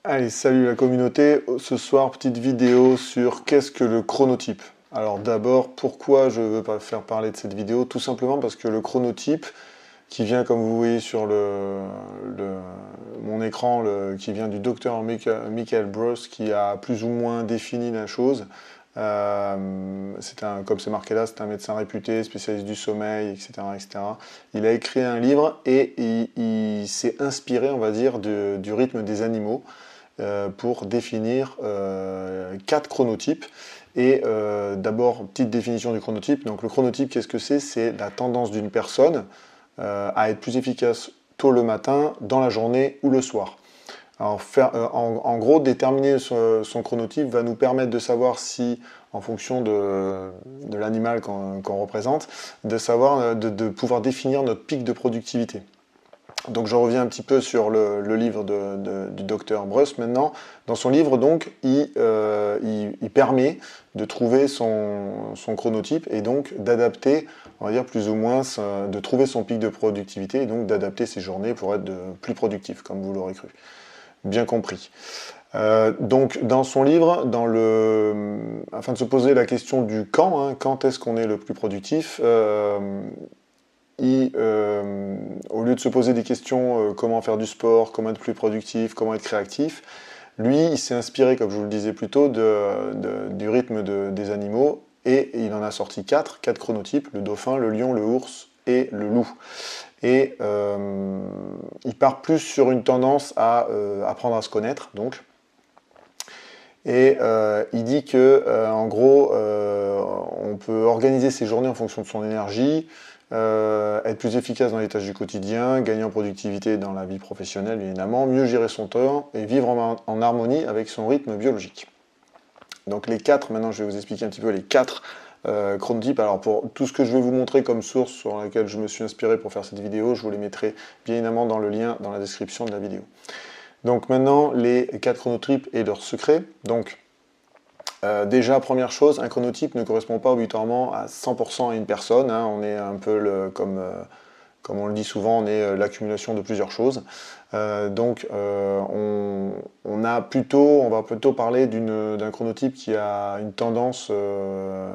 Allez, salut la communauté. Ce soir, petite vidéo sur qu'est-ce que le chronotype. Alors d'abord, pourquoi je veux pas faire parler de cette vidéo? Tout simplement parce que le chronotype, qui vient comme vous voyez sur mon écran, qui vient du docteur Michael Breus, qui a plus ou moins défini la chose. Comme c'est marqué là, c'est un médecin réputé, spécialiste du sommeil, etc., etc. Il a écrit un livre et il s'est inspiré, on va dire, du rythme des animaux pour définir 4 chronotypes. Et d'abord, petite définition du chronotype. Donc le chronotype, qu'est-ce que c'est? C'est la tendance d'une personne à être plus efficace tôt le matin, dans la journée ou le soir. Alors, en gros, déterminer son chronotype va nous permettre de savoir si, en fonction de l'animal qu'on représente, de pouvoir définir notre pic de productivité. Donc je reviens un petit peu sur le livre du docteur Breus maintenant. Dans son livre, donc, il permet de trouver son chronotype et donc d'adapter, on va dire plus ou moins, de trouver son pic de productivité et donc d'adapter ses journées pour être plus productif, comme vous l'aurez cru. Bien compris. Donc dans son livre, afin de se poser la question du quand, hein, quand est-ce qu'on est le plus productif, au lieu de se poser des questions comment faire du sport, comment être plus productif, comment être créatif, lui, il s'est inspiré, comme je vous le disais plus tôt, du rythme des animaux, et il en a sorti quatre chronotypes, le dauphin, le lion, le ours et le loup. Et il part plus sur une tendance à apprendre à se connaître, donc. Et il dit que, en gros, on peut organiser ses journées en fonction de son énergie, être plus efficace dans les tâches du quotidien, gagner en productivité dans la vie professionnelle évidemment, mieux gérer son temps et vivre en harmonie avec son rythme biologique. Donc les quatre, maintenant je vais vous expliquer un petit peu les quatre chronotypes. Alors pour tout ce que je vais vous montrer comme source sur laquelle je me suis inspiré pour faire cette vidéo, je vous les mettrai bien évidemment dans le lien dans la description de la vidéo. Donc maintenant les quatre chronotypes et leurs secrets. Donc déjà, première chose, un chronotype ne correspond pas obligatoirement à 100% à une personne. Hein. On est un peu comme on le dit souvent, on est l'accumulation de plusieurs choses. On va plutôt parler d'un chronotype qui a une tendance, on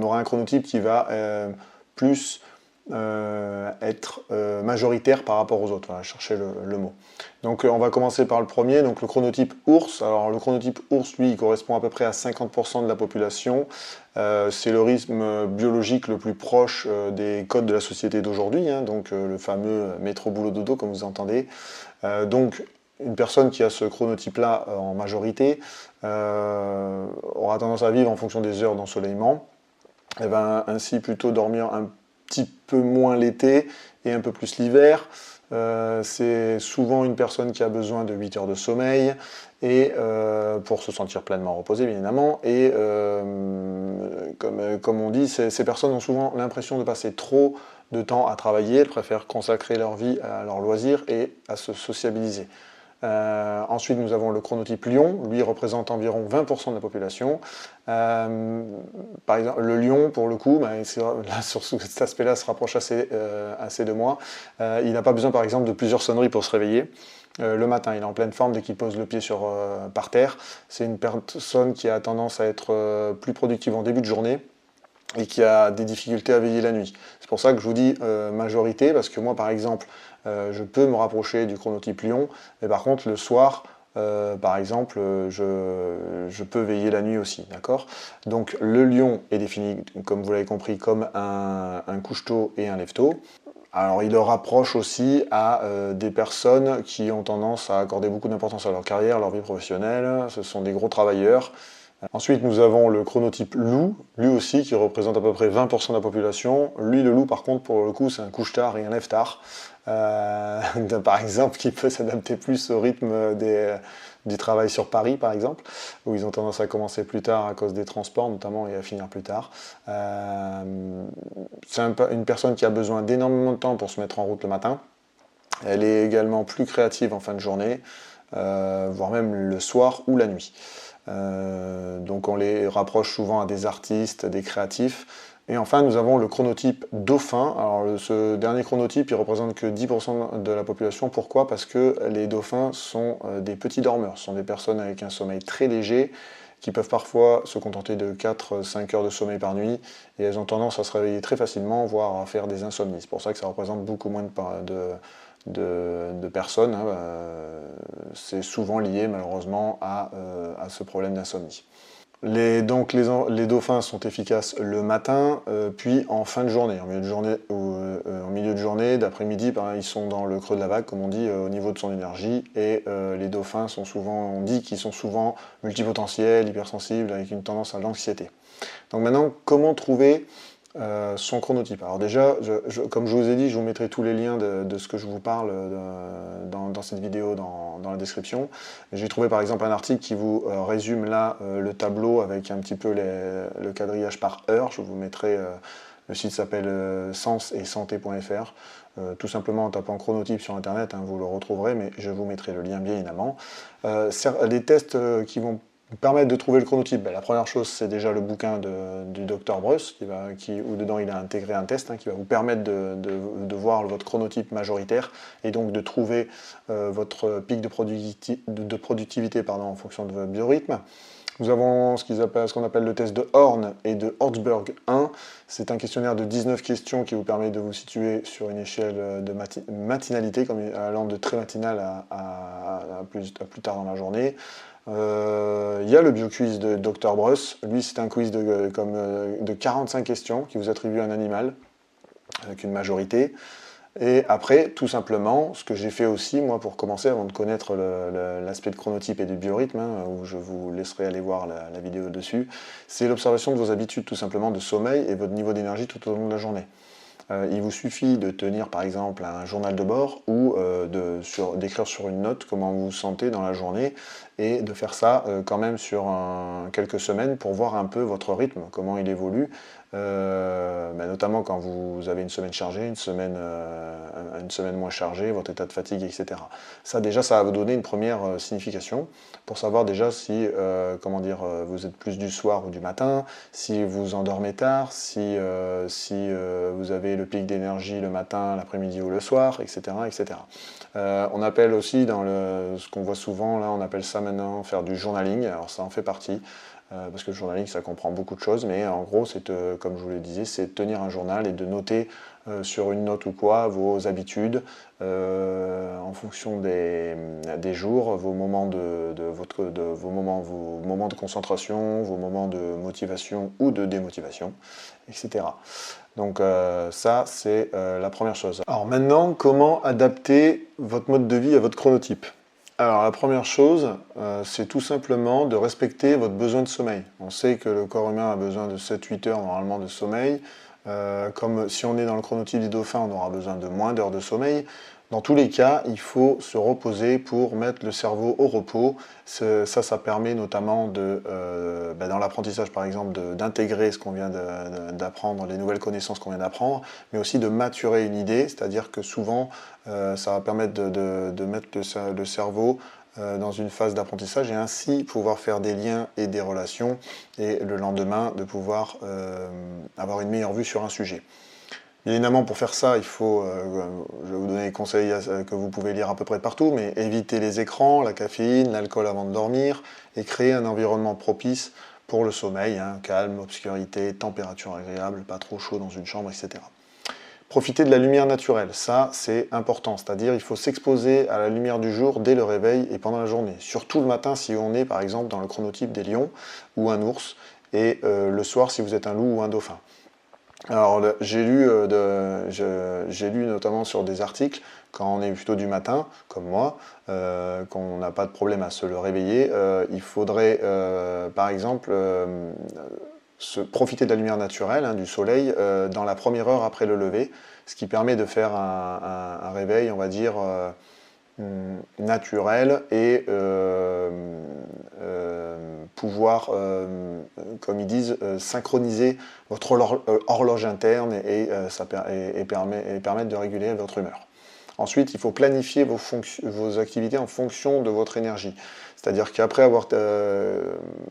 aura un chronotype qui va plus être majoritaire par rapport aux autres. Voilà, chercher le mot. Donc on va commencer par le premier, donc le chronotype ours. Alors le chronotype ours, lui, il correspond à peu près à 50% de la population. C'est le rythme biologique le plus proche des codes de la société d'aujourd'hui, hein, donc le fameux métro boulot dodo comme vous entendez. Donc une personne qui a ce chronotype-là en majorité aura tendance à vivre en fonction des heures d'ensoleillement. Et va ainsi plutôt dormir un petit peu moins l'été et un peu plus l'hiver. C'est souvent une personne qui a besoin de 8 heures de sommeil et pour se sentir pleinement reposé bien évidemment. Et comme on dit, ces personnes ont souvent l'impression de passer trop de temps à travailler. Elles préfèrent consacrer leur vie à leurs loisirs et à se sociabiliser. Ensuite, nous avons le chronotype lion. Lui représente environ 20% de la population. Par exemple, le lion, pour le coup, là, sur cet aspect-là, se rapproche assez de moi. Il n'a pas besoin, par exemple, de plusieurs sonneries pour se réveiller. Le matin, il est en pleine forme dès qu'il pose le pied par terre. C'est une personne qui a tendance à être plus productive en début de journée et qui a des difficultés à veiller la nuit. C'est pour ça que je vous dis majorité, parce que moi, par exemple, je peux me rapprocher du chronotype lion, mais par contre, le soir, par exemple, je peux veiller la nuit aussi, d'accord? Donc le lion est défini, comme vous l'avez compris, comme un couche-tôt et un lève-tôt. Alors il le rapproche aussi à des personnes qui ont tendance à accorder beaucoup d'importance à leur carrière, leur vie professionnelle, ce sont des gros travailleurs. Ensuite, nous avons le chronotype loup, lui aussi, qui représente à peu près 20% de la population. Lui, le loup, par contre, pour le coup, c'est un couche-tard et un lève-tard. Par exemple, qui peut s'adapter plus au rythme du travail sur Paris, par exemple, où ils ont tendance à commencer plus tard à cause des transports, notamment, et à finir plus tard. C'est une personne qui a besoin d'énormément de temps pour se mettre en route le matin. Elle est également plus créative en fin de journée, voire même le soir ou la nuit. Donc on les rapproche souvent à des artistes, des créatifs. Et enfin, nous avons le chronotype dauphin. Alors, ce dernier chronotype, il représente que 10% de la population. Pourquoi? Parce que les dauphins sont des petits dormeurs. Ce sont des personnes avec un sommeil très léger, qui peuvent parfois se contenter de 4-5 heures de sommeil par nuit, et elles ont tendance à se réveiller très facilement, voire à faire des insomnies. C'est pour ça que ça représente beaucoup moins de personnes. C'est souvent lié malheureusement à ce problème d'insomnie. Les dauphins sont efficaces le matin, puis en fin de journée. En milieu de journée, d'après-midi, ils sont dans le creux de la vague, comme on dit, au niveau de son énergie. Et les dauphins sont souvent, on dit qu'ils sont souvent multipotentiels, hypersensibles, avec une tendance à l'anxiété. Donc maintenant, comment trouver son chronotype? Alors déjà, comme je vous ai dit, je vous mettrai tous les liens de ce que je vous parle dans cette vidéo dans la description. J'ai trouvé par exemple un article qui vous résume là le tableau avec un petit peu le quadrillage par heure. Je vous mettrai, le site s'appelle sens et santé.fr. Tout simplement en tapant chronotype sur internet, vous le retrouverez, mais je vous mettrai le lien bien évidemment. Les tests qui vont permettre de trouver le chronotype, la première chose, c'est déjà le bouquin du Dr Bruss, où dedans il a intégré un test qui va vous permettre de voir votre chronotype majoritaire et donc de trouver votre pic de productivité en fonction de votre biorhythme. Nous avons ce qu'on appelle le test de Horn et de Horsburgh 1. C'est un questionnaire de 19 questions qui vous permet de vous situer sur une échelle de matinalité, allant de très matinal à plus tard dans la journée. Il y a le BioQuiz de Dr Bruss. Lui, c'est un quiz de 45 questions qui vous attribue un animal avec une majorité. Et après, tout simplement, ce que j'ai fait aussi, moi, pour commencer, avant de connaître l'aspect de chronotype et du biorhythme, où je vous laisserai aller voir la vidéo dessus, c'est l'observation de vos habitudes, tout simplement, de sommeil et votre niveau d'énergie tout au long de la journée. Il vous suffit de tenir par exemple un journal de bord ou d'écrire sur une note comment vous vous sentez dans la journée et de faire ça quand même sur quelques semaines pour voir un peu votre rythme, comment il évolue, notamment quand vous avez une semaine chargée, une semaine moins chargée, votre état de fatigue, etc. Ça déjà, ça va vous donner une première signification pour savoir déjà si vous êtes plus du soir ou du matin, si vous endormez tard, si vous avez le pic d'énergie le matin, l'après-midi ou le soir, etc. etc. On appelle aussi, ce qu'on voit souvent, là, on appelle ça maintenant faire du journaling, alors ça en fait partie, parce que le journaling, ça comprend beaucoup de choses, mais en gros, c'est, comme je vous le disais, c'est tenir un journal et de noter sur une note ou quoi vos habitudes, en fonction des jours, vos moments vos moments de concentration, vos moments de motivation ou de démotivation, etc. Donc ça, c'est la première chose. Alors maintenant, comment adapter votre mode de vie à votre chronotype? Alors la première chose, c'est tout simplement de respecter votre besoin de sommeil. On sait que le corps humain a besoin de 7-8 heures normalement de sommeil. Comme si on est dans le chronotype des dauphins, on aura besoin de moins d'heures de sommeil. Dans tous les cas, il faut se reposer pour mettre le cerveau au repos. Ça permet notamment dans l'apprentissage par exemple, d'intégrer ce qu'on vient d'apprendre, les nouvelles connaissances qu'on vient d'apprendre, mais aussi de maturer une idée, c'est-à-dire que souvent, ça va permettre de mettre le cerveau dans une phase d'apprentissage et ainsi pouvoir faire des liens et des relations et le lendemain de pouvoir avoir une meilleure vue sur un sujet. Évidemment, pour faire ça, il faut, je vais vous donner des conseils que vous pouvez lire à peu près partout, mais éviter les écrans, la caféine, l'alcool avant de dormir, et créer un environnement propice pour le sommeil, calme, obscurité, température agréable, pas trop chaud dans une chambre, etc. Profiter de la lumière naturelle, ça c'est important, c'est-à-dire il faut s'exposer à la lumière du jour dès le réveil et pendant la journée, surtout le matin si on est par exemple dans le chronotype des lions ou un ours, et le soir si vous êtes un loup ou un dauphin. Alors j'ai lu notamment sur des articles, quand on est plutôt du matin, comme moi, qu'on n'a pas de problème à se le réveiller, il faudrait par exemple profiter de la lumière naturelle, du soleil, dans la première heure après le lever, ce qui permet de faire un réveil, on va dire, naturel et pouvoir, comme ils disent, synchroniser votre horloge interne et permettre de réguler votre humeur. Ensuite, il faut planifier vos activités en fonction de votre énergie. C'est-à-dire qu'après avoir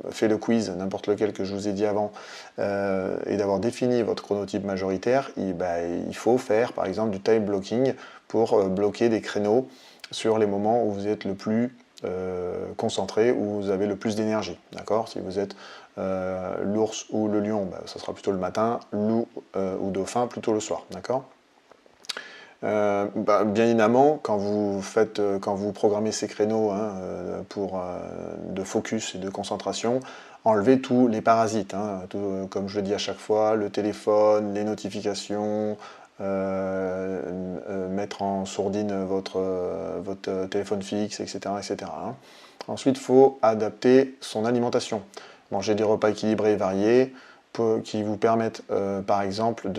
fait le quiz, n'importe lequel que je vous ai dit avant, et d'avoir défini votre chronotype majoritaire, il faut faire par exemple du time blocking pour bloquer des créneaux sur les moments où vous êtes le plus concentré, où vous avez le plus d'énergie. D'accord? Si vous êtes l'ours ou le lion, ça sera plutôt le matin, loup ou dauphin plutôt le soir. D'accord? Bien évidemment, quand vous programmez ces créneaux de focus et de concentration, enlevez tous les parasites, comme je le dis à chaque fois, le téléphone, les notifications, mettre en sourdine votre téléphone fixe, etc. etc. Ensuite, il faut adapter son alimentation. Manger des repas équilibrés et variés, qui vous permettent par exemple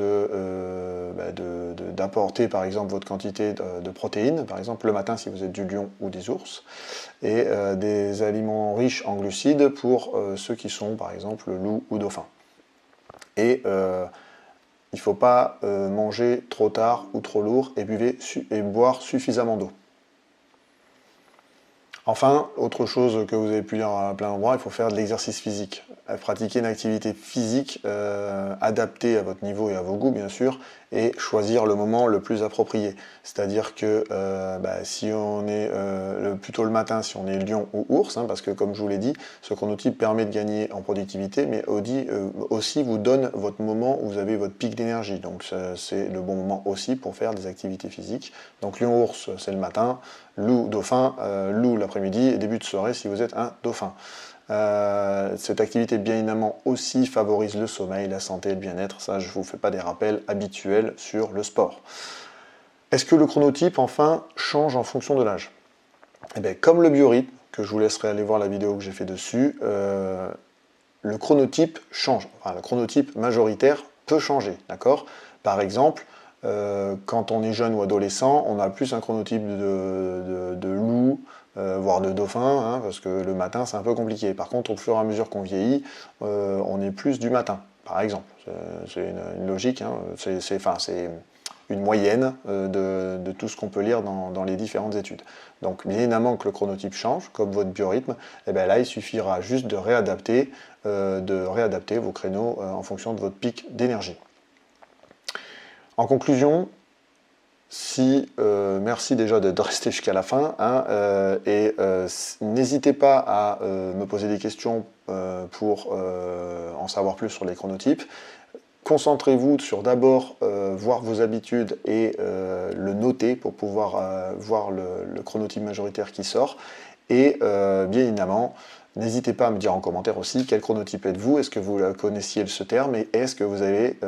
d'apporter par exemple votre quantité de protéines, par exemple le matin si vous êtes du lion ou des ours, et des aliments riches en glucides pour ceux qui sont par exemple loup ou dauphin. Et il ne faut pas manger trop tard ou trop lourd et boire suffisamment d'eau. Enfin, autre chose que vous avez pu dire à plein d'endroits, il faut faire de l'exercice physique. Pratiquer une activité physique adaptée à votre niveau et à vos goûts, bien sûr, et choisir le moment le plus approprié. C'est-à-dire que si on est plutôt le matin, si on est lion ou ours, parce que comme je vous l'ai dit, ce chronotype permet de gagner en productivité, mais aussi vous donne votre moment où vous avez votre pic d'énergie. Donc c'est le bon moment aussi pour faire des activités physiques. Donc lion-ours, c'est le matin. Loup-dauphin, loup l'après-midi et début de soirée si vous êtes un dauphin. Cette activité bien évidemment aussi favorise le sommeil, la santé et le bien-être. Ça, je ne vous fais pas des rappels habituels sur le sport. Est-ce que le chronotype, enfin, change en fonction de l'âge? Eh bien, comme le biorhythme, que je vous laisserai aller voir la vidéo que j'ai fait dessus, le chronotype change. Enfin, le chronotype majoritaire peut changer, d'accord? Par exemple, quand on est jeune ou adolescent, on a plus un chronotype de loup, voire de dauphin, parce que le matin c'est un peu compliqué. Par contre, au fur et à mesure qu'on vieillit, on est plus du matin, par exemple. C'est une logique, c'est une moyenne de tout ce qu'on peut lire dans les différentes études. Donc bien évidemment que le chronotype change, comme votre biorhythme, et bien là il suffira juste de réadapter vos créneaux en fonction de votre pic d'énergie. En conclusion, merci déjà de rester jusqu'à la fin, n'hésitez pas à me poser des questions pour en savoir plus sur les chronotypes. Concentrez-vous sur d'abord voir vos habitudes et le noter pour pouvoir voir le chronotype majoritaire qui sort. Et bien évidemment, n'hésitez pas à me dire en commentaire aussi quel chronotype êtes-vous, est-ce que vous connaissiez ce terme et est-ce que vous avez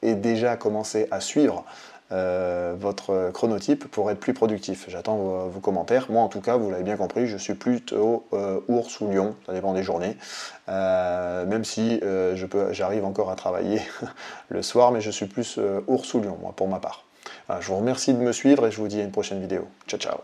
déjà commencé à suivre votre chronotype pour être plus productif. J'attends vos commentaires. Moi en tout cas, vous l'avez bien compris, je suis plutôt ours ou lion, ça dépend des journées. Même si j'arrive encore à travailler le soir, mais je suis plus ours ou lion, moi, pour ma part. Voilà, je vous remercie de me suivre et je vous dis à une prochaine vidéo. Ciao, ciao.